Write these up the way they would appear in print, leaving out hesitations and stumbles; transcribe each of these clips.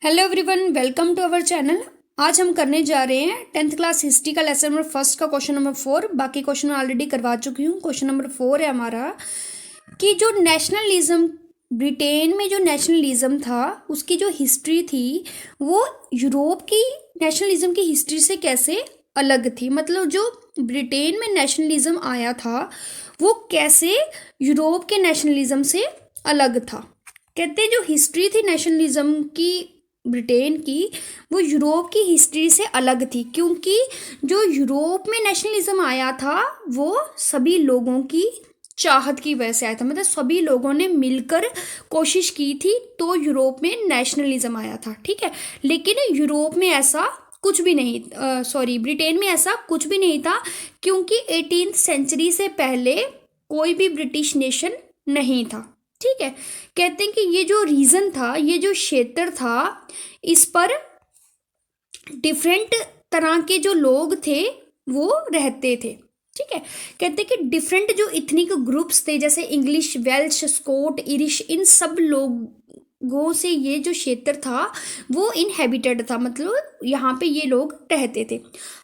Hello everyone, welcome to our channel. आज हम करने जा रहे हैं 10th क्लास हिस्ट्री का लेसन नंबर फर्स्ट का क्वेश्चन नंबर 4। बाकी क्वेश्चन ऑलरेडी करवा चुकी हूँ। क्वेश्चन नंबर 4 है हमारा कि जो नेशनलिज्म, ब्रिटेन में जो नेशनलिज्म था उसकी जो हिस्ट्री थी वो यूरोप की नेशनलिज्म की हिस्ट्री से कैसे अलग थी। मतलब जो ब्रिटेन में नेशनलिज्म आया था वो कैसे यूरोप के नेशनलिज्म से अलग था। कहते हैं जो हिस्ट्री थी नेशनलिज्म की ब्रिटेन की वो यूरोप की हिस्ट्री से अलग थी, क्योंकि जो यूरोप में नेशनलिज्म आया था वो सभी लोगों की चाहत की वजह से आया था। मतलब सभी लोगों ने मिलकर कोशिश की थी तो यूरोप में नेशनलिज्म आया था, ठीक है। लेकिन यूरोप में ऐसा कुछ भी नहीं, ब्रिटेन में ऐसा कुछ भी नहीं था, क्योंकि 18th सेंचुरी से पहले कोई भी ब्रिटिश नेशन नहीं था, ठीक है। कहते हैं कि ये जो रीजन था, ये जो क्षेत्र था, इस पर डिफरेंट तरह के जो लोग थे वो रहते थे, ठीक है। कहते हैं कि डिफरेंट जो इथनिक ग्रुप्स थे, जैसे इंग्लिश, वेल्श, स्कॉट, इरिश, इन सब लोगों से ये जो क्षेत्र था वो इनहेबिटेड था। मतलब यहाँ पे ये लोग रहते थे।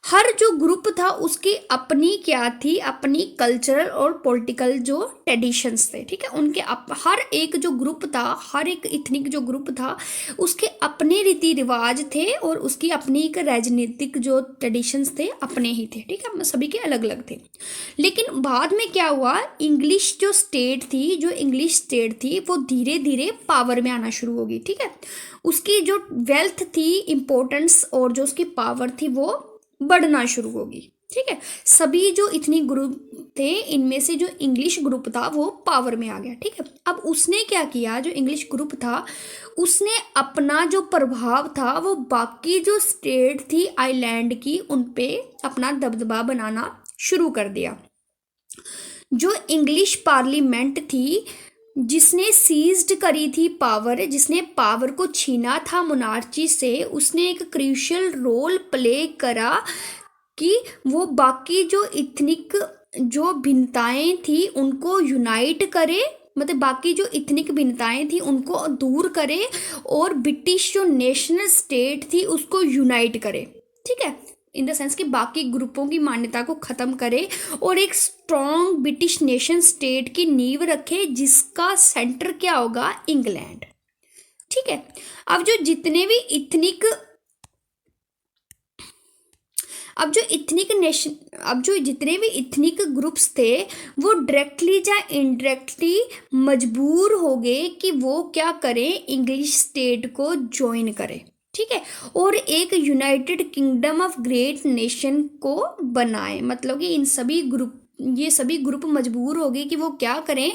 हर जो ग्रुप था उसकी अपनी क्या थी, अपनी कल्चरल और पॉलिटिकल जो ट्रेडिशंस थे, ठीक है। उनके हर एक जो ग्रुप था, हर एक इथनिक जो ग्रुप था उसके अपने रीति रिवाज थे और उसकी अपनी एक राजनीतिक जो ट्रेडिशंस थे अपने ही थे, ठीक है। सभी के अलग अलग थे। लेकिन बाद में क्या हुआ, इंग्लिश जो स्टेट थी वो धीरे धीरे पावर में आना शुरू होगी, ठीक है। उसकी जो वेल्थ थी, इंपॉर्टेंस और जो उसकी पावर थी वो बढ़ना शुरू होगी, ठीक है। सभी जो इतनी ग्रुप थे इनमें से जो इंग्लिश ग्रुप था वो पावर में आ गया, ठीक है। अब उसने क्या किया, जो इंग्लिश ग्रुप था उसने अपना जो प्रभाव था वो बाकी जो स्टेट थी आइलैंड की उन पे अपना दबदबा बनाना शुरू कर दिया। जो इंग्लिश पार्लियामेंट थी जिसने सीज्ड करी थी पावर, जिसने पावर को छीना था मोनार्ची से, उसने एक क्रूशियल रोल प्ले करा कि वो बाकी जो इथनिक जो भिन्नताएं थी उनको यूनाइट करे। मतलब बाकी जो इथनिक भिन्नताएं थी उनको दूर करे और ब्रिटिश जो नेशनल स्टेट थी उसको यूनाइट करे, ठीक है। इन द सेंस कि बाकी ग्रुपों की मान्यता को ख़त्म करे और एक स्ट्रॉन्ग ब्रिटिश नेशन स्टेट की नींव रखे जिसका सेंटर क्या होगा, इंग्लैंड, ठीक है। अब जो जितने भी इथनिक ग्रुप्स थे वो डायरेक्टली या इनडायरेक्टली मजबूर हो गए कि वो क्या करें, इंग्लिश स्टेट को ज्वाइन करें, ठीक है। और एक United kingdom of great nation को बनाए। मतलब कि ये सभी ग्रुप मजबूर हो गए कि वो क्या करें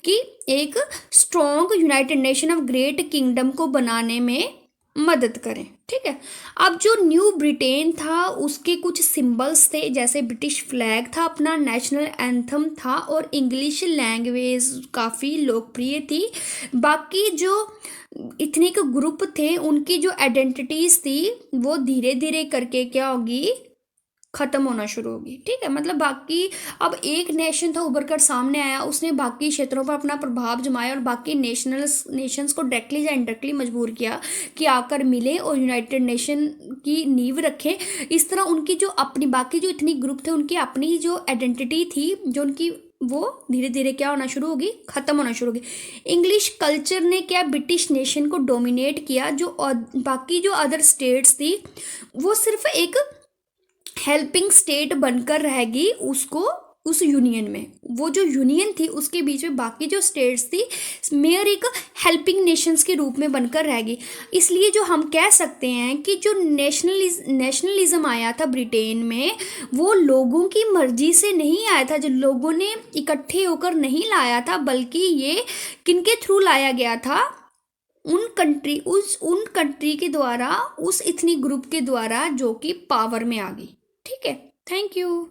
कि एक strong United nation of great kingdom को बनाने में मदद करें, ठीक है। अब जो न्यू ब्रिटेन था उसके कुछ सिंबल्स थे, जैसे ब्रिटिश फ्लैग था, अपना नेशनल एंथम था और इंग्लिश लैंग्वेज काफ़ी लोकप्रिय थी। बाकी जो इथनिक ग्रुप थे उनकी जो आइडेंटिटीज थी वो धीरे धीरे करके क्या होगी, खत्म होना शुरू होगी, ठीक है। मतलब बाकी अब एक नेशन था उभर कर सामने आया, उसने बाकी क्षेत्रों पर अपना प्रभाव जमाया और बाकी नेशंस को डायरेक्टली या इनडायरेक्टली मजबूर किया कि आकर मिले और यूनाइटेड नेशन की नींव रखे। इस तरह उनकी जो अपनी बाकी जो इतनी ग्रुप थे उनकी अपनी जो आइडेंटिटी थी जो उनकी वो धीरे धीरे क्या होना शुरू होगी, खत्म होना शुरू होगी। इंग्लिश कल्चर ने क्या ब्रिटिश नेशन को डोमिनेट किया। जो बाकी जो अदर स्टेट्स थी वो सिर्फ एक हेल्पिंग स्टेट बनकर रहेगी उसको, उस यूनियन में वो जो यूनियन थी उसके बीच में बाकी जो स्टेट्स थी मेयर एक हेल्पिंग नेशंस के रूप में बनकर रहेगी। इसलिए जो हम कह सकते हैं कि जो नेशनलिज्म आया था ब्रिटेन में वो लोगों की मर्जी से नहीं आया था, जो लोगों ने इकट्ठे होकर नहीं लाया था, बल्कि ये किनके थ्रू लाया गया था, उन कंट्री के द्वारा, उस इथनिक ग्रुप के द्वारा जो कि पावर में आ गई, ठीक है। Thank you.